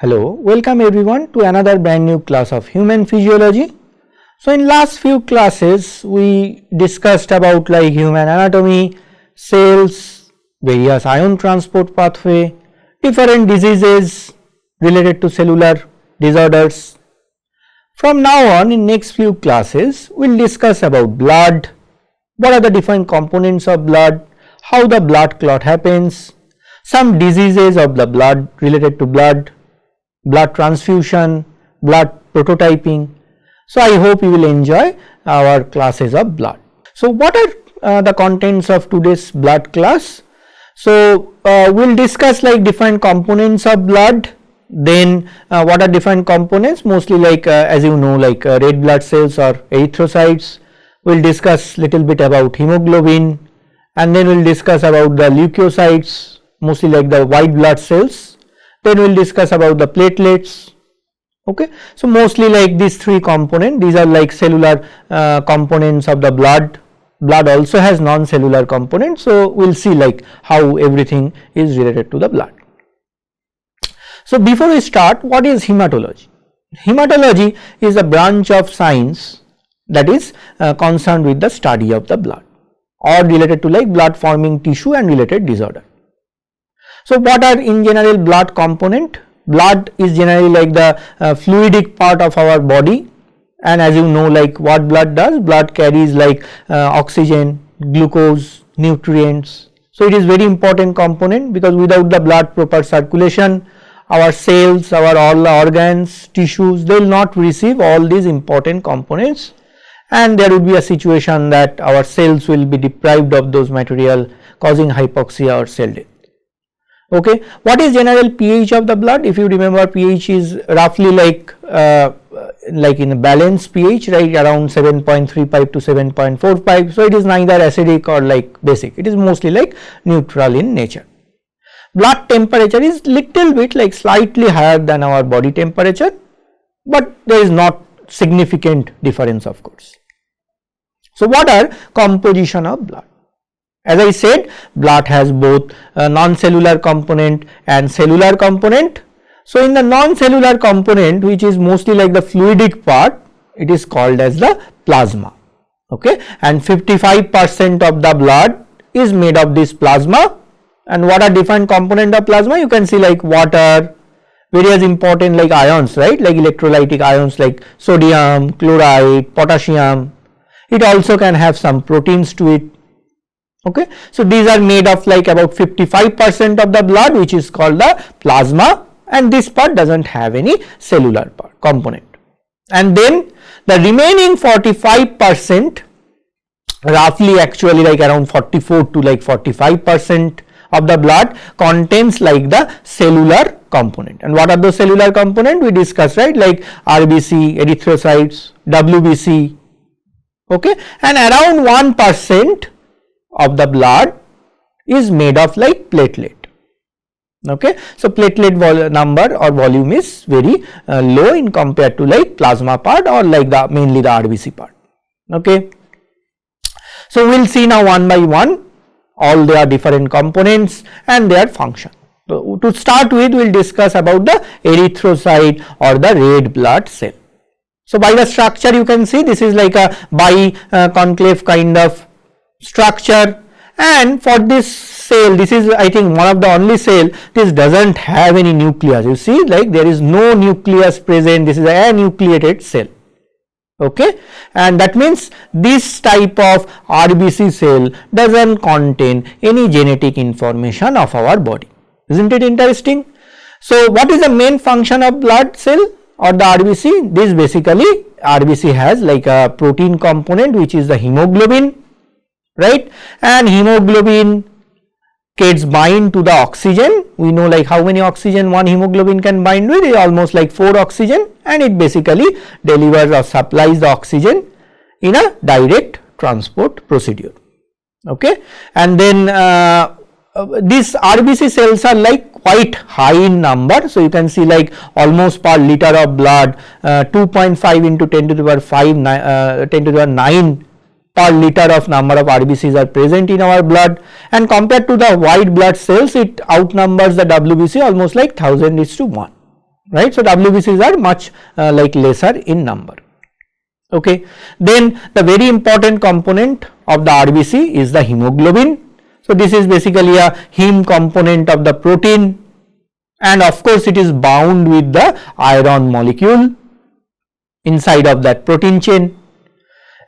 Hello, welcome everyone to another brand new class of human physiology. So in last few classes we discussed about like human anatomy, cells, various ion transport pathway, different diseases related to cellular disorders. From now on in next few classes we will discuss about blood, what are the different components of blood, how the blood clot happens, some diseases of the blood related to blood transfusion, blood prototyping. So I hope you will enjoy our classes of blood. So what are the contents of today's blood class? So we will discuss like different components of blood, then what are different components, mostly like as you know, like red blood cells or erythrocytes. We will discuss little bit about hemoglobin, and then we will discuss about the leukocytes, mostly like the white blood cells. Then we will discuss about the platelets. Okay. So mostly like these three components, these are like cellular components of the blood. Blood also has non-cellular components. So we will see like how everything is related to the blood. So before we start, what is hematology? Hematology is a branch of science that is concerned with the study of the blood or related to like blood forming tissue and related disorder. So what are in general blood component? Blood is generally like the fluidic part of our body, and as you know like what blood does, blood carries like oxygen, glucose, nutrients. So it is very important component, because without the blood proper circulation, our cells, our all the organs, tissues, they will not receive all these important components, and there would be a situation that our cells will be deprived of those material, causing hypoxia or cell death. Okay. What is general pH of the blood? If you remember, pH is roughly like in a balanced pH, right, around 7.35 to 7.45. So it is neither acidic or like basic, it is mostly like neutral in nature. Blood temperature is little bit like slightly higher than our body temperature, but there is not significant difference of course. So what are composition of blood? As I said, blood has both non-cellular component and cellular component. So in the non-cellular component, which is mostly like the fluidic part, it is called as the plasma. Okay, and 55% of the blood is made of this plasma. And what are different component of plasma? You can see like water, various important like ions, right, like electrolytic ions like sodium, chloride, potassium. It also can have some proteins to it. Okay. So these are made of like about 55% of the blood, which is called the plasma, and this part does not have any cellular part component. And then the remaining 45%, roughly actually like around 44 to like 45% of the blood contains like the cellular component. And what are those cellular component? We discussed, right, like RBC, erythrocytes, WBC. Okay. And around 1% of the blood is made of like platelet. Okay. So platelet number or volume is very low in compared to like plasma part or like the mainly the RBC part. Okay. So we will see now one by one all their different components and their function. So to start with, we will discuss about the erythrocyte or the red blood cell. So by the structure you can see this is like a biconcave kind of structure, and for this cell, this is I think one of the only cell this does not have any nucleus. You see like there is no nucleus present, this is a anucleated cell. Okay. And that means this type of RBC cell does not contain any genetic information of our body. Isn't it interesting? So what is the main function of blood cell or the RBC? This basically RBC has like a protein component which is the hemoglobin, right, and hemoglobin gets bind to the oxygen. We know like how many oxygen one hemoglobin can bind with, is almost like 4 oxygen, and it basically delivers or supplies the oxygen in a direct transport procedure. Okay. And then these RBC cells are like quite high in number. So you can see like almost per liter of blood 2.5 into 10 to the power 5 10 to the power 9 per liter of number of RBCs are present in our blood, and compared to the white blood cells it outnumbers the WBC almost like 1000:1. right. So, WBCs are much like lesser in number. Okay. Then the very important component of the RBC is the hemoglobin. So, this is basically a heme component of the protein, and of course, it is bound with the iron molecule inside of that protein chain.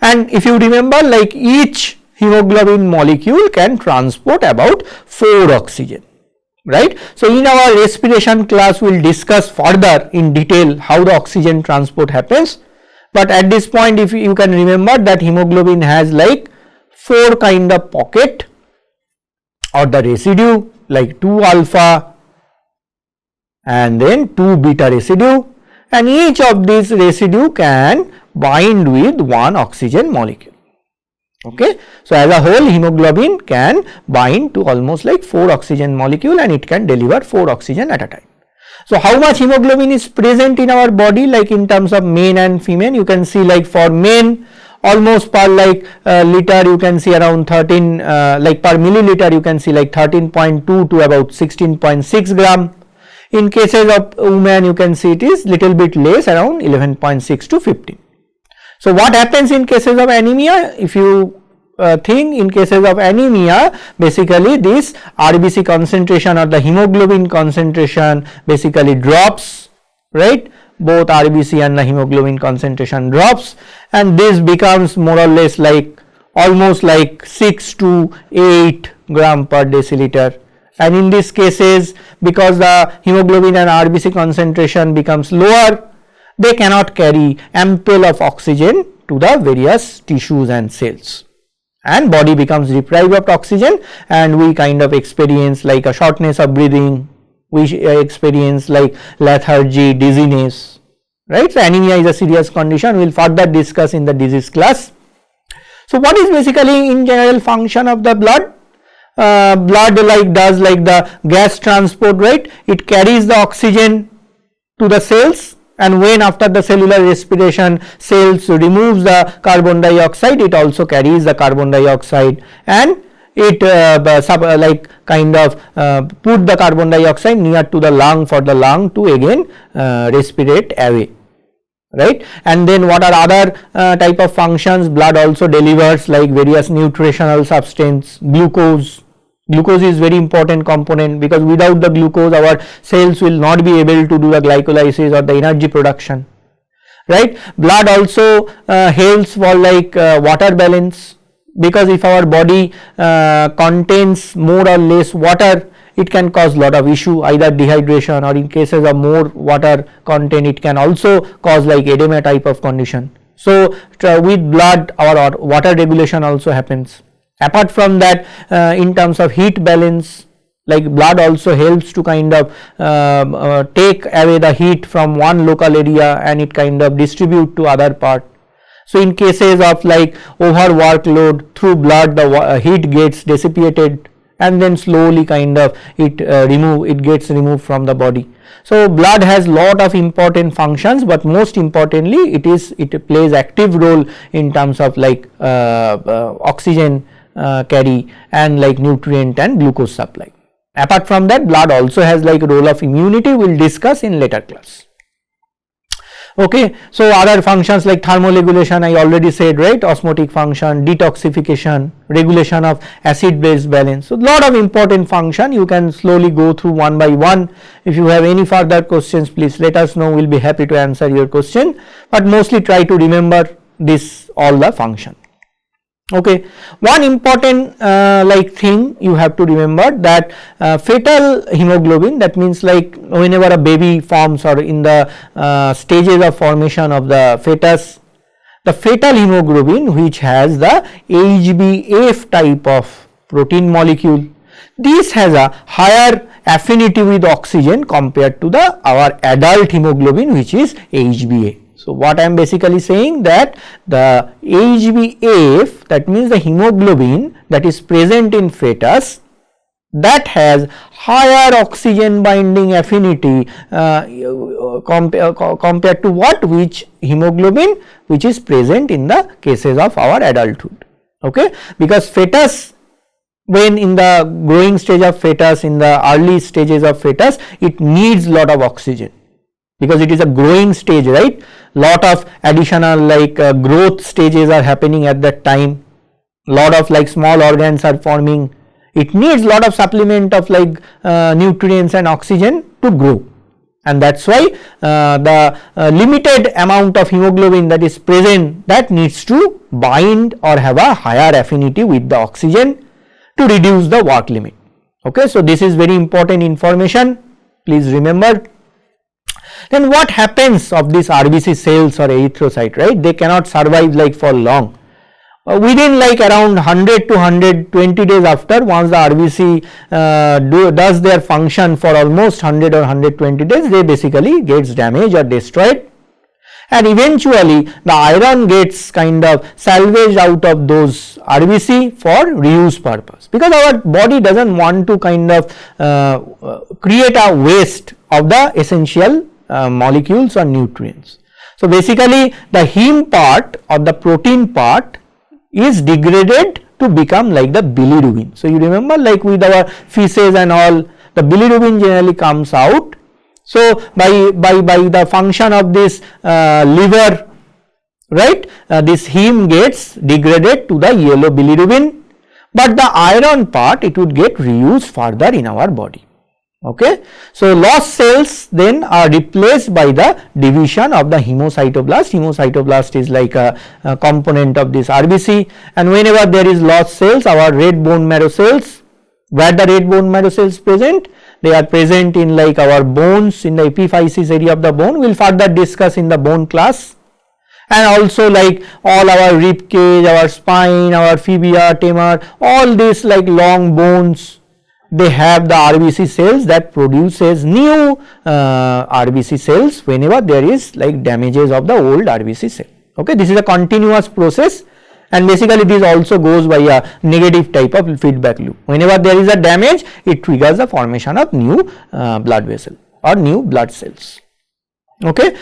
And if you remember, like each hemoglobin molecule can transport about 4 oxygen, right. So, in our respiration class we will discuss further in detail how the oxygen transport happens, but at this point if you can remember that hemoglobin has like 4 kind of pocket or the residue, like 2 alpha and then 2 beta residue, and each of these residue can bind with 1 oxygen molecule. Okay. So, as a whole hemoglobin can bind to almost like 4 oxygen molecule, and it can deliver 4 oxygen at a time. So, how much hemoglobin is present in our body, like in terms of men and female? You can see like for men almost per like liter you can see around 13 like per milliliter you can see like 13.2 to about 16.6 gram. In cases of women you can see it is little bit less, around 11.6 to 15. So, what happens in cases of anemia? If you think in cases of anemia, basically this RBC concentration or the hemoglobin concentration basically drops, right. Both RBC and the hemoglobin concentration drops, and this becomes more or less like almost like 6 to 8 gram per deciliter. And in these cases, because the hemoglobin and RBC concentration becomes lower, they cannot carry ample of oxygen to the various tissues and cells, and body becomes deprived of oxygen, and we kind of experience like a shortness of breathing, we experience like lethargy, dizziness, right. So, anemia is a serious condition, we will further discuss in the disease class. So, what is basically in general function of the blood? Blood like does like the gas transport, right. It carries the oxygen to the cells, and when after the cellular respiration cells removes the carbon dioxide, it also carries the carbon dioxide, and it like kind of put the carbon dioxide near to the lung for the lung to again respirate away, right. And then what are other type of functions? Blood also delivers like various nutritional substance, glucose. Glucose is very important component, because without the glucose our cells will not be able to do the glycolysis or the energy production, right. Blood also helps for like water balance, because if our body contains more or less water, it can cause lot of issue, either dehydration, or in cases of more water content it can also cause like edema type of condition. So, with blood our water regulation also happens. Apart from that, in terms of heat balance, like blood also helps to kind of take away the heat from one local area, and it kind of distribute to other part. So, in cases of like over workload, through blood the heat gets dissipated, and then slowly kind of it gets removed from the body. So, blood has lot of important functions, but most importantly it plays active role in terms of like oxygen carry and like nutrient and glucose supply. Apart from that, blood also has like role of immunity, we will discuss in later class. Okay. So, other functions like thermoregulation I already said, right, osmotic function, detoxification, regulation of acid base balance. So, lot of important function, you can slowly go through one by one. If you have any further questions, please let us know, we will be happy to answer your question, but mostly try to remember this all the function. Okay. One important like thing you have to remember, that fetal hemoglobin, that means like whenever a baby forms or in the stages of formation of the fetus, the fetal hemoglobin which has the HbF type of protein molecule, this has a higher affinity with oxygen compared to the our adult hemoglobin which is HbA. So, what I am basically saying, that the HbF, that means the hemoglobin that is present in fetus, that has higher oxygen binding affinity compared to what, which hemoglobin which is present in the cases of our adulthood. Okay. Because fetus, when in the growing stage of fetus, in the early stages of fetus, it needs lot of oxygen, because it is a growing stage, right? Lot of additional like growth stages are happening at that time, lot of like small organs are forming, it needs lot of supplement of like nutrients and oxygen to grow, and that is why the limited amount of hemoglobin that is present, that needs to bind or have a higher affinity with the oxygen to reduce the work limit. Okay, so this is very important information, please remember. Then what happens of these RBC cells or erythrocyte, right? They cannot survive like for long. Within like around 100 to 120 days after, once the RBC does their function for almost 100 or 120 days, they basically gets damaged or destroyed, and eventually the iron gets kind of salvaged out of those RBC for reuse purpose, because our body does not want to kind of create a waste of the essential molecules or nutrients. So basically the heme part or the protein part is degraded to become like the bilirubin. So you remember like with our feces and all, the bilirubin generally comes out. So by the function of this liver, right, this heme gets degraded to the yellow bilirubin, but the iron part it would get reused further in our body. Okay. So lost cells then are replaced by the division of the hemocytoblast. Hemocytoblast is like a component of this RBC, and whenever there is lost cells, our red bone marrow cells, where the red bone marrow cells present, they are present in like our bones, in the epiphysis area of the bone, we will further discuss in the bone class, and also like all our rib cage, our spine, our fibula, femur, all these like long bones, they have the RBC cells that produces new RBC cells whenever there is like damages of the old RBC cell. Okay, this is a continuous process, and basically this also goes by a negative type of feedback loop. Whenever there is a damage, it triggers the formation of new blood vessel or new blood cells. Okay,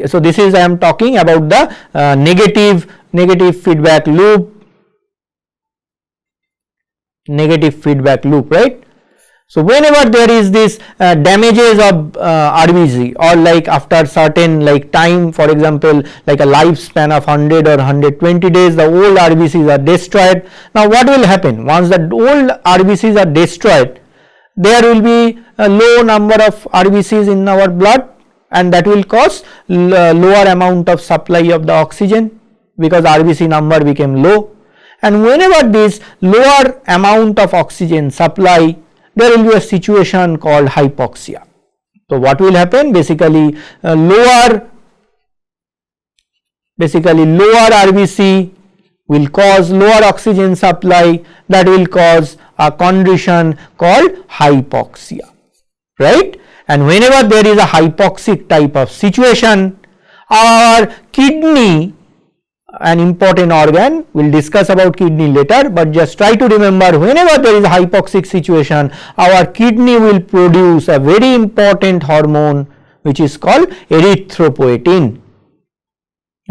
so this is I am talking about the negative feedback loop, right. So whenever there is this damages of RBC, or like after certain like time, for example like a lifespan of 100 or 120 days, the old RBCs are destroyed. Now what will happen once the old RBCs are destroyed? There will be a low number of RBCs in our blood, and that will cause lower amount of supply of the oxygen, because RBC number became low, and whenever this lower amount of oxygen supply, there will be a situation called hypoxia. So what will happen? Basically lower RBC will cause lower oxygen supply, that will cause a condition called hypoxia, right. And whenever there is a hypoxic type of situation, our kidney, an important organ, we will discuss about kidney later, but just try to remember, whenever there is a hypoxic situation, our kidney will produce a very important hormone which is called erythropoietin,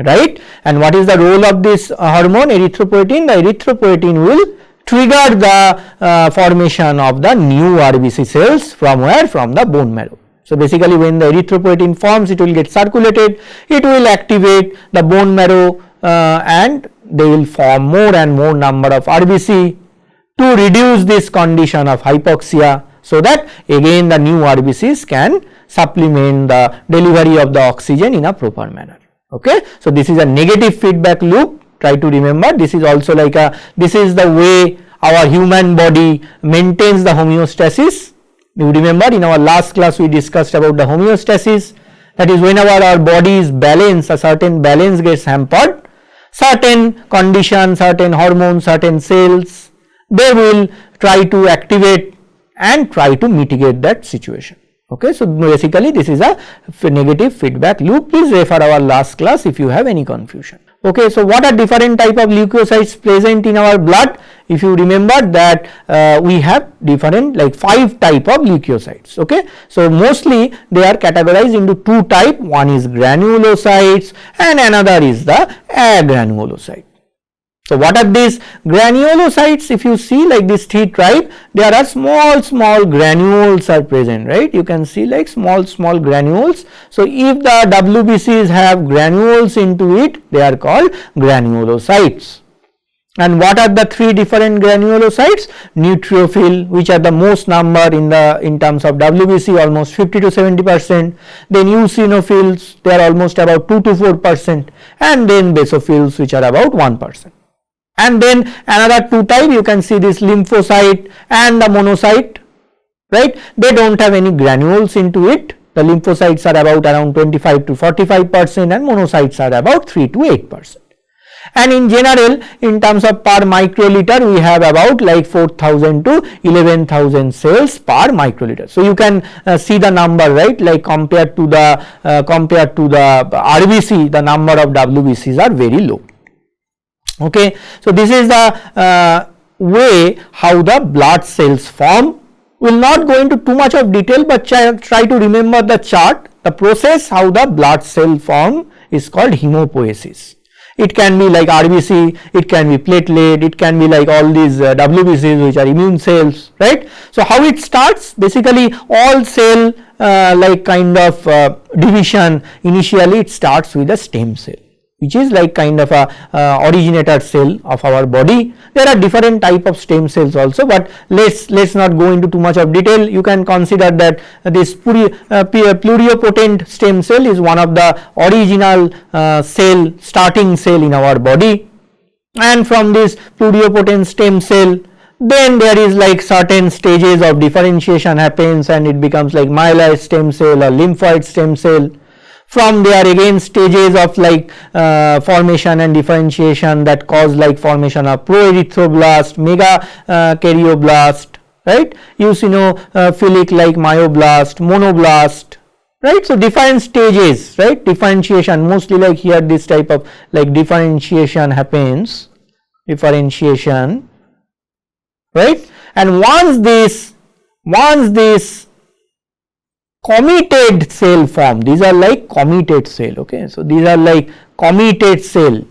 right. And what is the role of this hormone erythropoietin? The erythropoietin will trigger the formation of the new RBC cells from where? From the bone marrow. So basically when the erythropoietin forms, it will get circulated, it will activate the bone marrow, and they will form more and more number of RBC to reduce this condition of hypoxia, so that again the new RBCs can supplement the delivery of the oxygen in a proper manner. Okay. So this is a negative feedback loop, try to remember. This is also like this is the way our human body maintains the homeostasis. You remember in our last class we discussed about the homeostasis, that is whenever our body is balanced, a certain balance gets hampered, certain conditions, certain hormones, certain cells, they will try to activate and try to mitigate that situation. Okay. So basically this is a negative feedback loop. Please refer our last class if you have any confusion. Okay. So what are different type of leukocytes present in our blood? If you remember that we have different like 5 type of leukocytes. Okay. So mostly they are categorized into 2 type, one is granulocytes and another is the agranulocyte. So what are these granulocytes? If you see like this T type, there are small granules are present, right? You can see like small granules. So if the WBCs have granules into it, they are called granulocytes. And what are the three different granulocytes? Neutrophil, which are the most number in terms of WBC, almost 50 to 70%. Then eosinophils, they are almost about 2 to 4%, and then basophils, which are about 1%. And then another two type, you can see this lymphocyte and the monocyte, right? They don't have any granules into it. The lymphocytes are about around 25 to 45% and monocytes are about 3 to 8%. And in general, in terms of per microliter, we have about like 4,000 to 11,000 cells per microliter. So you can see the number, right? Like compared to the RBC, the number of WBCs are very low. Okay, so this is the way how the blood cells form. We will not go into too much of detail, but try to remember the chart. The process how the blood cell form is called hemopoiesis. It can be like RBC, it can be platelet, it can be like all these WBCs, which are immune cells, right? So how it starts? Basically all cell like kind of division, initially it starts with a stem cell, which is like kind of a originator cell of our body. There are different type of stem cells also, but let's not go into too much of detail. You can consider that this pluripotent stem cell is one of the original starting cell in our body, and from this pluripotent stem cell, then there is like certain stages of differentiation happens, and it becomes like myeloid stem cell or lymphoid stem cell. From there again stages of like formation and differentiation that cause like formation of proerythroblast, megakaryoblast, right, eosinophilic like myoblast, monoblast, right. So different stages, right, differentiation, mostly like here this type of like differentiation happens, right. And once this committed cell form, these are like committed cell, okay. So these are like committed stem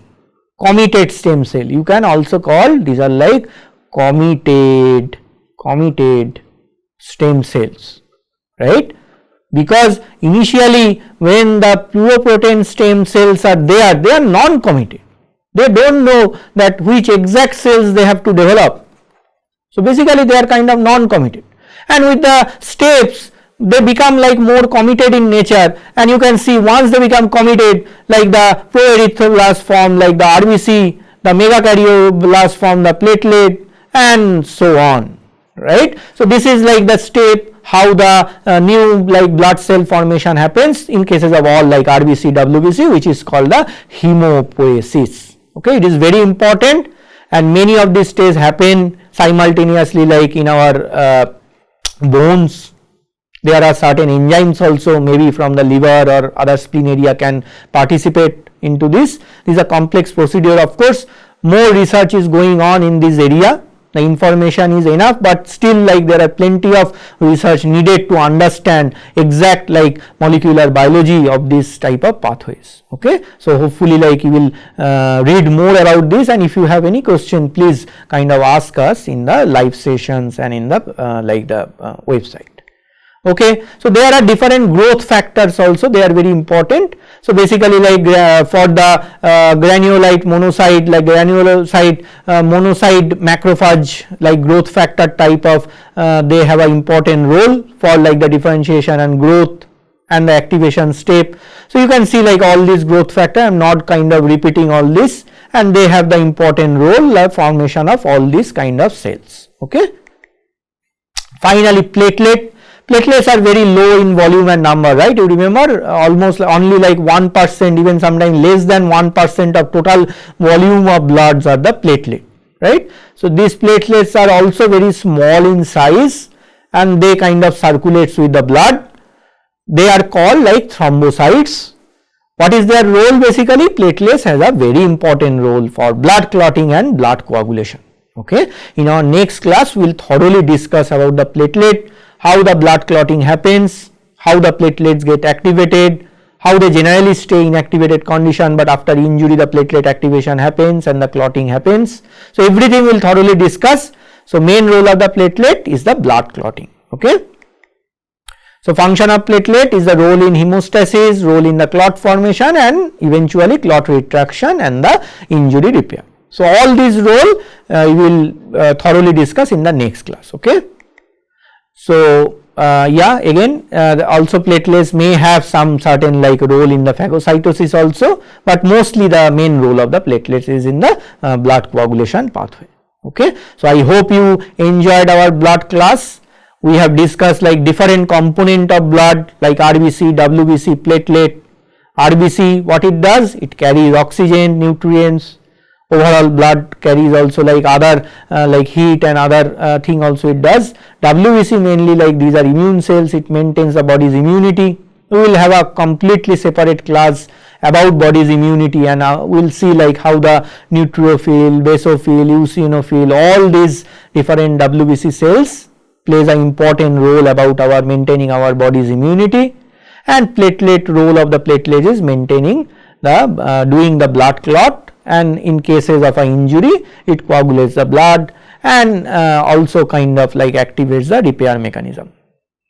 cell, you can also call these are like committed stem cells, right, because initially when the pluripotent stem cells are there, they are non-committed, they don't know that which exact cells they have to develop. So basically they are kind of non-committed, and with the steps they become like more committed in nature, and you can see once they become committed, like the proerythroblast form like the RBC, the megakaryoblast form the platelet, and so on, right. So this is like the step how the new like blood cell formation happens in cases of all like RBC, WBC, which is called the hemopoiesis, okay. It is very important, and many of these stages happen simultaneously like in our bones. There are certain enzymes also, maybe from the liver or other spleen area can participate into this. This is a complex procedure, of course. More research is going on in this area. The information is enough, but still like there are plenty of research needed to understand exact like molecular biology of this type of pathways, okay. So hopefully like you will read more about this, and if you have any question, please kind of ask us in the live sessions and in the website. Okay, so there are different growth factors also, they are very important. So basically like for the granulocyte monocyte, like granulocyte monocyte macrophage like growth factor type of they have an important role for like the differentiation and growth and the activation step. So you can see like all these growth factor, I am not kind of repeating all this, and they have the important role like formation of all these kind of cells, okay. Finally platelets are very low in volume and number, right. You remember almost only like 1%, even sometimes less than 1% of total volume of bloods are the platelet, right. So these platelets are also very small in size, and they kind of circulates with the blood. They are called like thrombocytes. What is their role? Basically platelets has a very important role for blood clotting and blood coagulation, okay. In our next class we will thoroughly discuss about the platelet, how the blood clotting happens, how the platelets get activated, how they generally stay in activated condition, but after injury the platelet activation happens and the clotting happens. So everything we will thoroughly discuss. So main role of the platelet is the blood clotting. Okay. So function of platelet is the role in hemostasis, role in the clot formation, and eventually clot retraction and the injury repair. So all these role we will thoroughly discuss in the next class. Okay. So yeah, again also platelets may have some certain like role in the phagocytosis also, but mostly the main role of the platelets is in the blood coagulation pathway. Okay. So I hope you enjoyed our blood class. We have discussed like different component of blood like RBC, WBC, platelet. RBC, what it does? It carries oxygen, nutrients. Overall blood carries also like other like heat and other thing also it does. WBC mainly like these are immune cells, it maintains the body's immunity. We will have a completely separate class about body's immunity, and we will see like how the neutrophil, basophil, eosinophil, all these different WBC cells plays an important role about our maintaining our body's immunity. And platelet, role of the platelet is maintaining the doing the blood clot, and in cases of an injury it coagulates the blood and also kind of like activates the repair mechanism.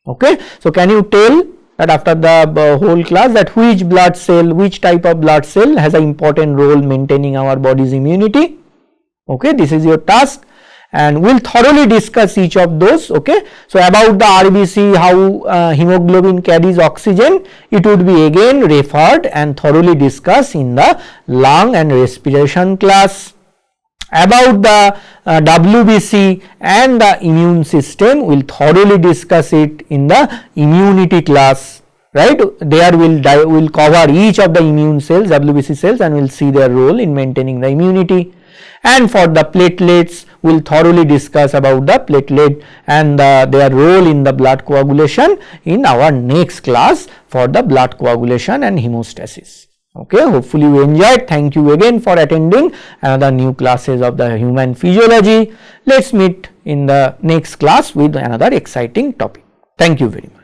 Okay. So can you tell that after the whole class that which blood cell, which type of blood cell has an important role maintaining our body's immunity? Okay, this is your task, and we will thoroughly discuss each of those. Okay. So about the RBC, how hemoglobin carries oxygen, it would be again referred and thoroughly discussed in the lung and respiration class. About the WBC and the immune system, we will thoroughly discuss it in the immunity class, right. There we will cover each of the immune cells, WBC cells, and we will see their role in maintaining the immunity. And for the platelets, we will thoroughly discuss about the platelet and their role in the blood coagulation in our next class for the blood coagulation and hemostasis. Okay, hopefully you enjoyed. Thank you again for attending another new classes of the human physiology. Let's meet in the next class with another exciting topic. Thank you very much.